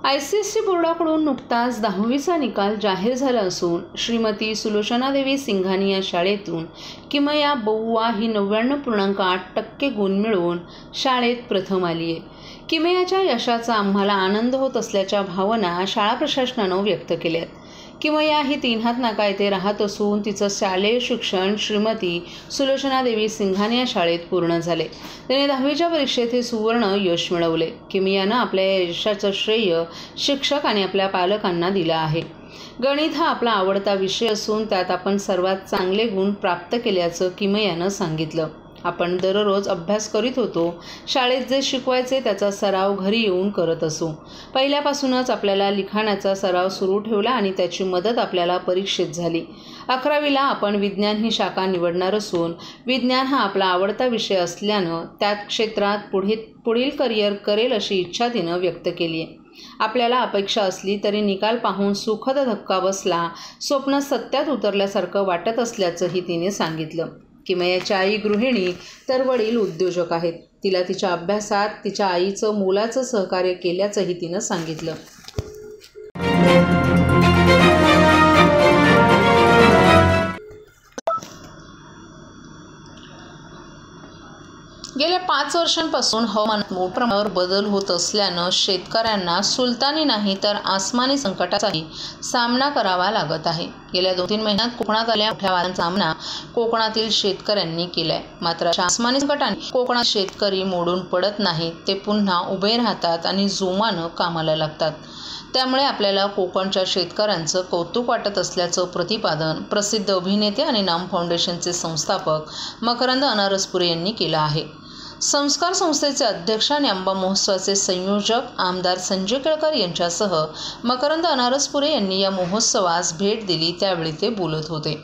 ICSE बोर्डाकडून नुकताच 10वीचा निकाल जाहीर झाला असून श्रीमती सुलोचनादेवी सिंघानिया या शाळेतून किमया बउआ ही 99.8% गुण मिळवून शाळेत प्रथम आली आहे। किमयाच्या यशाचा आम्हाला आनंद होत असल्याच्या भावना शाळा प्रशासनानं व्यक्त केल्या आहेत। किमया ही तीनहात नाका येथे राहत असून तिचं शालेय शिक्षण श्रीमती सुलोचनादेवी सिंघानिया शाळेत पूर्ण झाले। तिने 10वीच्या परीक्षेत हे सुवर्ण यश मिळवले। किमयानं आपल्या यशाचं श्रेय शिक्षक आणि आपल्या पालकांना दिलं आहे। गणित हा आपला आवडता विषय असून त्यात आपण सर्वात चांगले गुण प्राप्त केल्याचं किमयानं सांगितलं। आपण दररोज अभ्यास करीत होतो। शाळेत जे शिकवायचे त्याचा सराव घरी येऊन करत असू। पहिल्यापासूनच आपल्याला लिखाणाचा सराव सुरू ठेवला आणि त्याची मदत आपल्याला परीक्षेत झाली। 11वीला आपण विज्ञान ही शाखा निवडणार असून विज्ञान हा आपला आवडता विषय असल्यानं त्यात क्षेत्रात पुढील करिअर करेल अशी इच्छा तिनं व्यक्त केली आहे। आपल्याला अपेक्षा असली तरी निकाल पाहून सुखद धक्का बसला, स्वप्न सत्यात उतरल्यासारखं वाटत असल्याचंही तिने सांगितलं। किमयाची आई गृहिणी तर वडील उद्योजक आहेत। तिला तिच्या अभ्यासात तिच्या आईचं मोलाचं सहकार्य केल्याचंही तिनं सांगितलं। गेल्या 5 वर्षांपासून हवामानात मोठ्या प्रमाणावर बदल होत असल्यानं शेतकऱ्यांना सुलतानी नाही तर आसमानी संकटाचाही सामना करावा लागत आहे। गेल्या 2-3 महिन्यात कोकणात आलेल्या मोठ्या वादळांचा सामना कोकणातील शेतकऱ्यांनी केलाय। मात्र आसमानी संकटाने कोकणात शेतकरी मोडून पडत नाहीत, ते पुन्हा उभे राहतात आणि जोमानं कामाला लागतात। त्यामुळे आपल्याला कोकणच्या शेतकऱ्यांचं कौतुक वाटत असल्याचं प्रतिपादन प्रसिद्ध अभिनेते आणि नाम फाउंडेशनचे संस्थापक मकरंद अनारसपुरे यांनी केलं आहे। संस्कार संस्थेचे अध्यक्ष आणि आंबा महोत्सवाचे संयोजक आमदार संजय केळकर यांच्यासह मकरंद अनारसपुरे यांनी या महोत्सवास भेट दिली, त्यावेळी ते बोलत होते।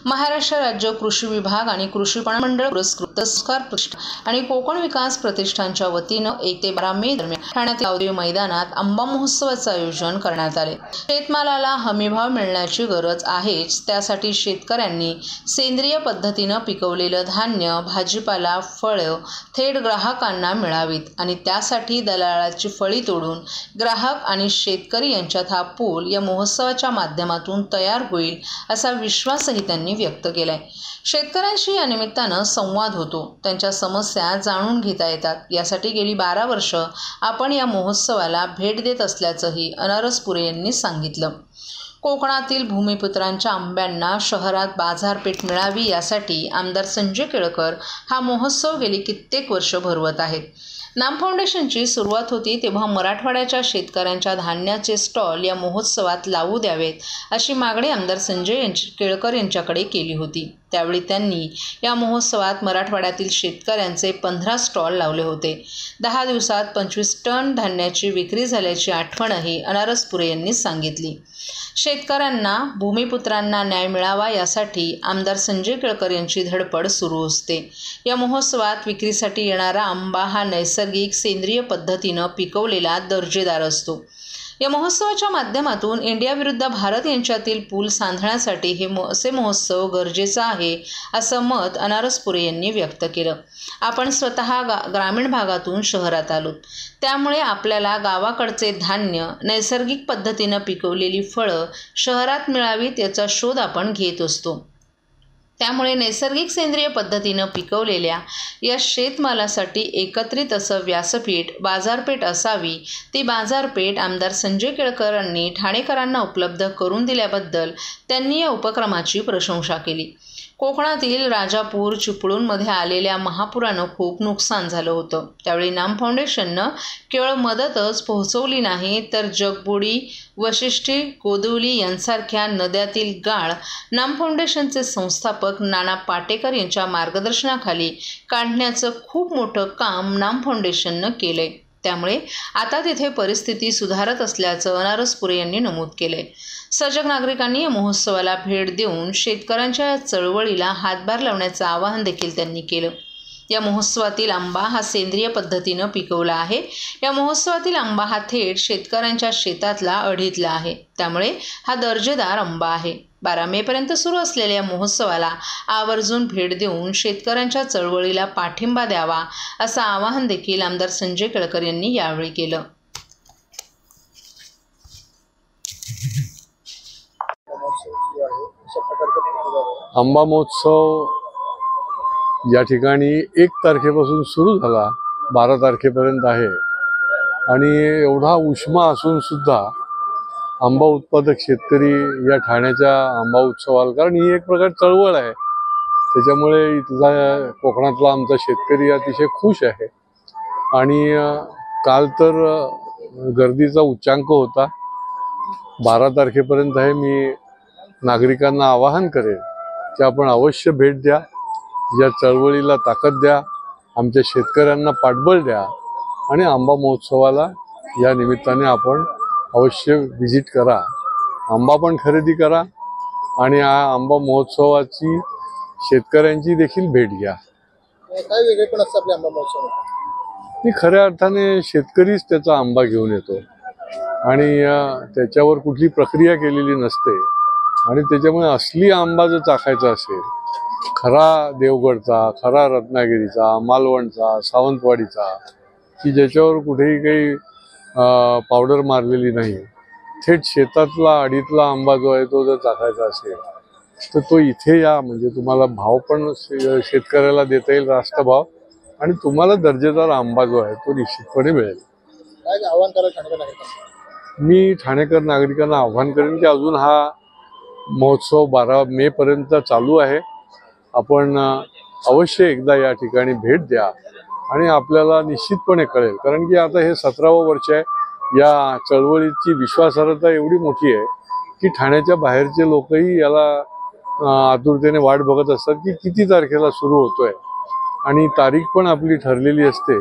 महाराष्ट्र राज्य कृषी विभाग आणि कृषी पणन मंडळ पुरस्कृत संस्कार प्रतिष्ठान आणि कोकण विकास प्रतिष्ठानच्या वतीनं 1 ते 12 मे दरम्यान ठाण्यातील गावदेवी मैदानात आंबा महोत्सवाचं आयोजन करण्यात आले। शेतमालाला हमीभाव मिळण्याची गरज आहेच, त्यासाठी शेतकऱ्यांनी सेंद्रिय पद्धतीनं पिकवलेलं धान्य, भाजीपाला, फळं थेट ग्राहकांना मिळावीत आणि त्यासाठी दलालाची फळी तोडून ग्राहक आणि शेतकरी यांच्यात हा पूल या महोत्सवाच्या माध्यमातून तयार होईल असा विश्वासही त्यांनी व्यक्त केलाय। शेतकऱ्यांशी या निमित्तानं संवाद होतो, त्यांच्या समस्या जाणून घेता येतात। यासाठी गेली 12 वर्ष आपण या महोत्सवाला भेट देत असल्याचंही अनारसपुरे यांनी सांगितलं। कोकणातील भूमिपुत्रांच्या आंब्यांना शहरात बाजारपेठ मिळावी यासाठी आमदार संजय केळकर हा महोत्सव गेली कित्येक वर्ष भरवत आहेत। नाम फाउंडेशनची सुरुवात होती तेव्हा मराठवाड्याच्या शेतकऱ्यांच्या धान्याचे स्टॉल या महोत्सवात लावू द्यावेत अशी मागणी आमदार संजय केळकर यांच्याकडे केली होती। त्यावेळी त्यांनी या महोत्सवात मराठवाड्यातील शेतकऱ्यांचे 15 स्टॉल लावले होते। 10 दिवसात 25 टन धान्याची विक्री झाल्याची आठवणही अनारसपुरे यांनी सांगितली। शेतकऱ्यांना, भूमिपुत्रांना न्याय मिळावा यासाठी आमदार संजय केळकर यांची धडपड सुरू असते। या महोत्सवात विक्रीसाठी येणारा आंबा हा नैसर्गिक सेंद्रिय पद्धतीनं पिकवलेला दर्जेदार असतो। या महोत्सवाच्या माध्यमातून इंडिया विरुद्ध भारत यांच्यातील पूल सांधण्यासाठी असे महोत्सव गरजेचा आहे असं मत अनारसपुरे यांनी व्यक्त केलं। आपण स्वतः ग्रामीण भागातून शहरात आलोत, त्यामुळे आपल्याला गावाकडचे धान्य, नैसर्गिक पद्धतीनं पिकवलेली फळं शहरात मिळावीत याचा शोध आपण घेत असतो। त्यामुळे नैसर्गिक सेंद्रिय पद्धतीनं पिकवलेल्या या शेतमालासाठी एकत्रित असं व्यासपीठ, बाजारपेठ असावी। ती बाजारपेठ आमदार संजय केळकर यांनी ठाणेकरांना उपलब्ध करून दिल्याबद्दल त्यांनी या उपक्रमाची प्रशंसा केली। कोकणातील राजापूर, चिपळूणमध्ये आलेल्या महापुरानं खूप नुकसान झालं होतं। त्यावेळी नाम फाउंडेशननं केवळ मदतच पोहोचवली नाही तर जगबुडी, वशिष्ठी, गोदवली यांसारख्या नद्यातील गाळ नाम फाउंडेशनचे संस्थापक नाना पाटेकर यांच्या मार्गदर्शनाखाली काढण्याचं खूप मोठं काम नाम फाउंडेशननं केलंय। त्यामुळे आता तिथे परिस्थिती सुधारत असल्याचं अनारसपुरे यांनी नमूद केलंय। सजग नागरिकांनी या महोत्सवाला भेट देऊन शेतकऱ्यांच्या चळवळीला हातभार लावण्याचं आवाहन देखील त्यांनी केलं। या महोत्सवातील आंबा हा सेंद्रिय पद्धतीनं पिकवला आहे। या महोत्सवातील आंबा हा थेट शेतकऱ्यांच्या शेतातला अढीतला आहे, त्यामुळे हा दर्जेदार आंबा आहे। 12 मेपर्यंत सुरू असलेल्या या महोत्सवाला आवर्जून भेट देऊन शेतकऱ्यांच्या चळवळीला पाठिंबा द्यावा असं आवाहन देखील आमदार संजय केळकर यांनी यावेळी केलं। आंबा महोत्सव या ठिकाणी 1 तारखेपासून सुरू झाला, 12 तारखेपर्यंत आहे आणि एवढा उष्मा असून सुद्धा आंबा उत्पादक शेतकरी या ठाण्याच्या आंबा उत्सवाला, कारण ही एक प्रकार चळवळ आहे, त्याच्यामुळे इथला कोकणातला आमचा शेतकरी अतिशय खुश आहे. आणि काल तर गर्दीचा उच्चांक होता. 12 तारखेपर्यंत आहे. मी नागरिकांना आवाहन करेन की आपण अवश्य भेट द्या, या चळवळीला ताकद द्या, आमच्या शेतकऱ्यांना पाठबळ द्या आणि आंबा महोत्सवाला या निमित्ताने आपण अवश्य व्हिजिट करा, आंबा पण खरेदी करा आणि आंबा महोत्सवाची शेतकऱ्यांची देखील भेट घ्या. काय वेगळेपण असतं आपल्या आंबा महोत्सवात? मी खऱ्या अर्थाने शेतकरीच त्याचा आंबा घेऊन येतो आणि त्याच्यावर कुठली प्रक्रिया केलेली नसते आणि त्याच्यामुळे असली आंबा जर चाखायचा असेल, खरा देवगडचा, खरा रत्नागिरीचा, मालवणचा, सावंतवाडीचा, की ज्याच्यावर कुठेही काही पावडर मारलेली नाही, थेट शेतातला आडीतला आंबा जो आहे तो जर चाखायचा असेल तर तो इथे या. म्हणजे तुम्हाला भाव पण शेतकऱ्याला देता येईल, रास्त भाव, आणि तुम्हाला दर्जेदार आंबा जो आहे तो निश्चितपणे मिळेल. काय आव्हान करायला ठाणेकर नागरिकांना? मी ठाणेकर नागरिकांना आव्हान करेन की अजून हा महोत्सव 12 मे पर्यंत चालू आहे. आपण अवश्य एकदा या ठिकाणी भेट द्या आणि आपल्याला निश्चितपणे कळेल, कारण की आता हे 17वं वर्ष आहे. या चळवळीची विश्वासार्हता एवढी मोठी आहे की ठाण्याच्या बाहेरचे लोकही याला आतुरतेने वाट बघत असतात की किती तारखेला सुरू होतोय, आणि तारीख पण आपली ठरलेली असते.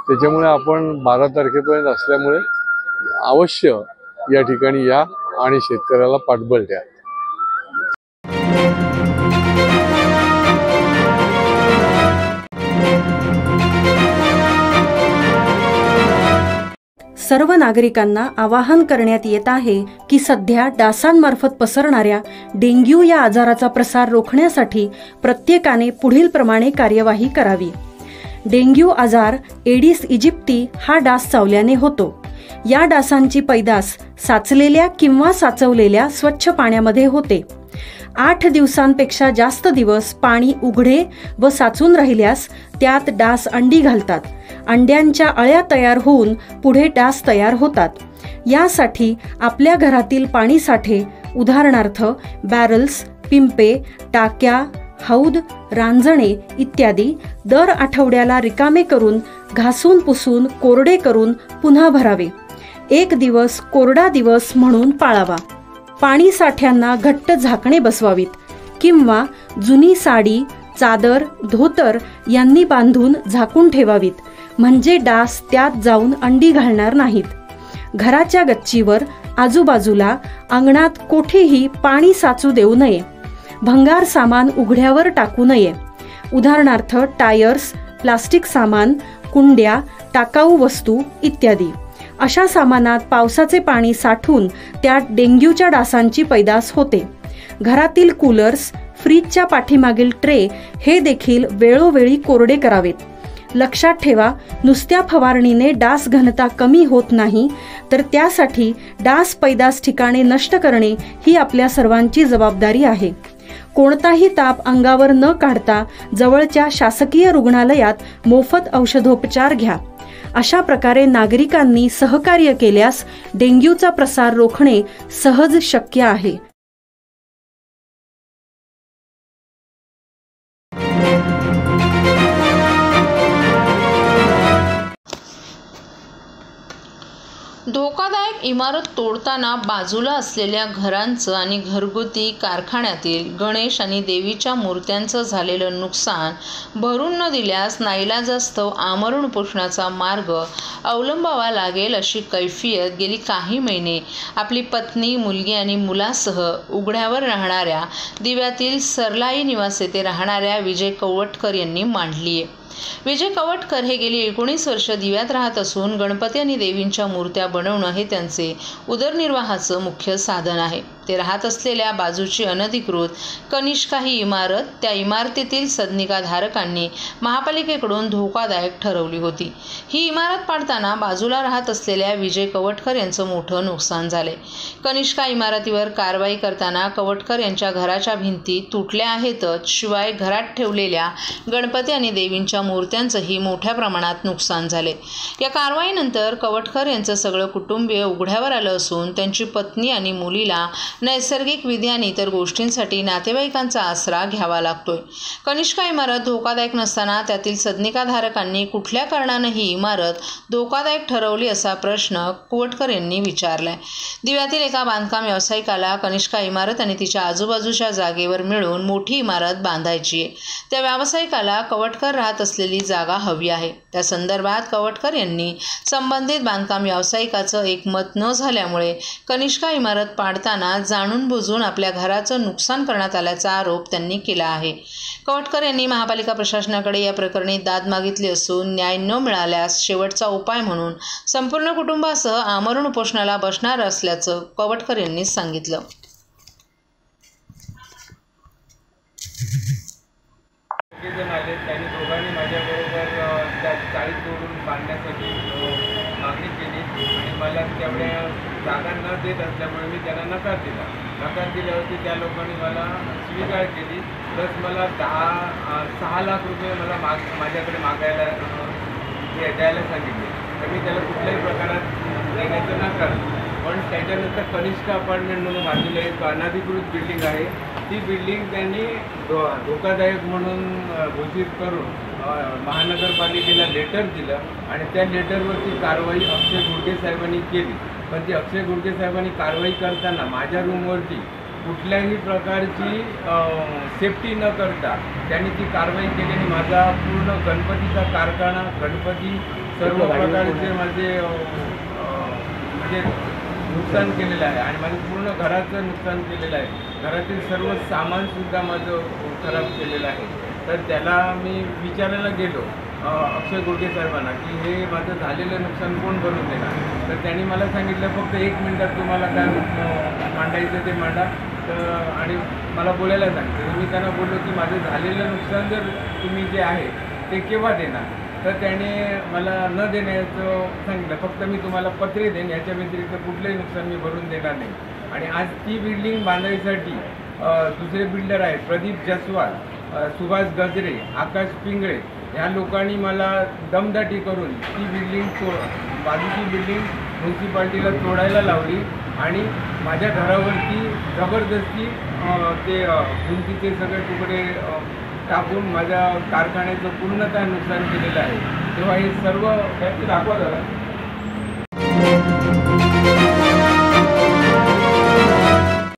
त्याच्यामुळे आपण 12 तारखेपर्यंत असल्यामुळे अवश्य या ठिकाणी या आणि शेतकऱ्याला पाठबळ द्या. सर्व नागरिकांना आवाहन करण्यात येत आहे की सध्या डासांमार्फत पसरणाऱ्या डेंग्यू या आजाराचा प्रसार रोखण्यासाठी प्रत्येकाने पुढील प्रमाणे कार्यवाही करावी. डेंग्यू आजार एडिस इजिप्ती हा डास चावल्याने होतो. या डासांची पैदास साचलेल्या किंवा साचवलेल्या स्वच्छ पाण्यामध्ये होते. 8 दिवसांपेक्षा जास्त दिवस पाणी उघडे व साचून राहिल्यास त्यात डास अंडी घालतात. अंड्यांच्या अळ्या तयार होऊन पुढे डास तयार होतात. यासाठी आपल्या घरातील पाणी साठे, उदाहरणार्थ बॅरल्स, पिंपे, टाक्या, हौद, रांजणे इत्यादी दर आठवड्याला रिकामे करून घासून पुसून कोरडे करून पुन्हा भरावे. 1 दिवस कोरडा दिवस म्हणून पाळावा. पाणी साठ्यांना घट्ट झाकणे बसवावीत किंवा जुनी साडी, चादर, धोतर यांनी बांधून झाकून ठेवावीत, म्हणजे डास त्यात जाऊन अंडी घालणार नाहीत. घराच्या गच्चीवर, आजूबाजूला, अंगणात कोठेही पाणी साचू देऊ नये. भंगार सामान उघड्यावर टाकू नये, उदाहरणार्थ टायर्स, प्लास्टिक सामान, कुंड्या, टाकाऊ वस्तू इत्यादी. अशा सामानात पावसाचे पाणी साठून त्यात डेंग्यूच्या डासांची पैदास होते. घरातील कूलर्स, फ्रीजच्या पाठीमागील ट्रे हे देखील वेळोवेळी कोरडे करावेत. लक्षात ठेवा, नुसत्या फवारणीने डास घनता कमी होत नाही, तर त्यासाठी डास पैदास ठिकाणे नष्ट करणे ही आपल्या सर्वांची जबाबदारी आहे. कोणताही ताप अंगावर न काढता जवळच्या शासकीय रुग्णालयात मोफत औषधोपचार घ्या. अशा प्रकारे नागरिकांनी सहकार्य केल्यास डेंग्यूचा प्रसार रोखणे सहज शक्य आहे. धोकादायक इमारत तोडताना बाजूला असलेल्या घरांचं आणि घरगुती कारखान्यातील गणेश आणि देवीच्या मूर्त्यांचं झालेलं नुकसान भरून न दिल्यास नाईलाजास्तव आमरण उपोषणाचा मार्ग अवलंबावा लागेल, अशी कैफियत गेली काही महिने आपली पत्नी, मुलगी आणि मुलासह उघड्यावर राहणाऱ्या दिव्यातील सरलाई निवास येथे राहणाऱ्या विजय कवटकर यांनी मांडली आहे. विजय कवटकर हे गेली 19 वर्ष दिव्यात राहत असून गणपती आणि देवींच्या मूर्त्या बनवणं हे त्यांचे उदरनिर्वाहाचं मुख्य साधन आहे. ते राहत असलेल्या बाजूची अनधिकृत कनिष्का ही इमारत त्या इमारतीतील सदनिकाधारकांनी महापालिकेकडून धोकादायक ठरवली होती। ही इमारत पाडताना बाजूला राहत असलेल्या विजय कवटकर यांचं मोठं नुकसान झाले। कनिष्का इमारतीवर कारवाई करताना कवटकर यांच्या घराच्या भिंती तुटल्या आहेतच, शिवाय घरात ठेवलेल्या गणपती आणि देवींच्या मूर्त्यांचंही मोठ्या प्रमाणात नुकसान झाले। या कारवाईनंतर कवटकर यांचं सगळं कुटुंबीय उघड्यावर आलं असून त्यांची पत्नी आणि मुलीला नैसर्गिक विधी आणि इतर गोष्टींसाठी नातेवाईकांचा आसरा घ्यावा लागतोय। कनिष्का इमारत धोकादायक नसताना त्यातील सदनिकाधारकांनी कुठल्या कारणाने ही इमारत धोकादायक ठरवली असा प्रश्न कवटकर यांनी विचारलाय। दिव्यातील एका बांधकाम व्यावसायिकाला कनिष्का इमारत आणि तिच्या आजूबाजूच्या जागेवर मिळून मोठी इमारत बांधायची आहे। त्या व्यावसायिकाला कवटकर राहत असलेली जागा हवी आहे। त्या संदर्भात कवटकर यांनी संबंधित बांधकाम व्यावसायिकाचं एकमत न झाल्यामुळे कनिष्का इमारत पाडताना जाणून बुजून आपल्या घराचं नुकसान करण्यात आल्याचा आरोप त्यांनी केला आहे। कवटकर यांनी महापालिका प्रशासनाकडे या प्रकरणी दाद मागितली असून न्याय न मिळाल्यास शेवटचा उपाय म्हणून संपूर्ण कुटुंबासह आमरण उपोषणाला बसणार असल्याचं कवटकर यांनी सांगितलं। त्यांनी दोघांनी माझ्याबरोबर त्या चाळी तोडून बांधण्यासाठी मागणी केली आणि मला तेवढ्या जागा न देत असल्यामुळे मी त्यांना नकार दिला। नकार दिल्यावरती त्या लोकांनी मला स्वीकार केली, प्लस मला 6 लाख रुपये मला माझ्याकडे मागायला द्यायला सांगितले। तर मी त्याला कुठल्याही प्रकारात देण्याचं नकार। पण त्याच्यानंतर कनिष्का अपार्टमेंट म्हणून बाजूला एक अनधिकृत बिल्डिंग आहे, ती बिल्डिंग त्यांनी धोकादायक म्हणून घोषित करून महानगरपालिकेला लेटर दिलं आणि त्या लेटरवरती कारवाई अक्षय गुडगे साहेबांनी केली। पण ती अक्षय गुडगे साहेबांनी कारवाई करताना माझ्या रूमवरती कुठल्याही प्रकारची सेफ्टी न करता त्यांनी ती कारवाई केली आणि माझा पूर्ण गणपतीचा कारखाना, गणपती सर्व प्रकारचे माझे म्हणजे नुकसान केलेलं आहे आणि माझं पूर्ण घराचं नुकसान केलेलं आहे। घरातील सर्व सामानसुद्धा माझं खराब केलेलं आहे। तर त्याला मी विचारायला गेलो अक्षय गुडगे साहेबांना की हे माझं झालेलं नुकसान कोण भरून देणार। तर त्यांनी मला सांगितलं फक्त 1 मिनिटात तुम्हाला काय मांडायचं ते मांडा आणि मला बोलायला सांगितलं। मी त्यांना बोललो की माझं झालेलं नुकसान जर तुम्ही जे आहे ते केव्हा देणार। तर त्याने मला न देण्याचं सांगितलं, फक्त मी तुम्हाला पत्रे देईन, याच्या व्यतिरिक्त कुठलंही नुकसान मी भरून देणार नाही। आणि आज ती बिल्डिंग बांधायसाठी दुसरे बिल्डर आहेत प्रदीप जसवाल, सुभाष गजरे, आकाश पिंगळे ह्या लोकांनी मला दमदाटी करून ती बिल्डिंग बाजूची बिल्डिंग म्युन्सिपाल्टीला तोडायला लावली आणि माझ्या घरावरती जबरदस्ती ते भिंतीचे सगळे तुकडे टाकून माझ्या कारखान्याचं पूर्णतः नुकसान केलेलं आहे। तेव्हा हे सर्व दाखवा जरा।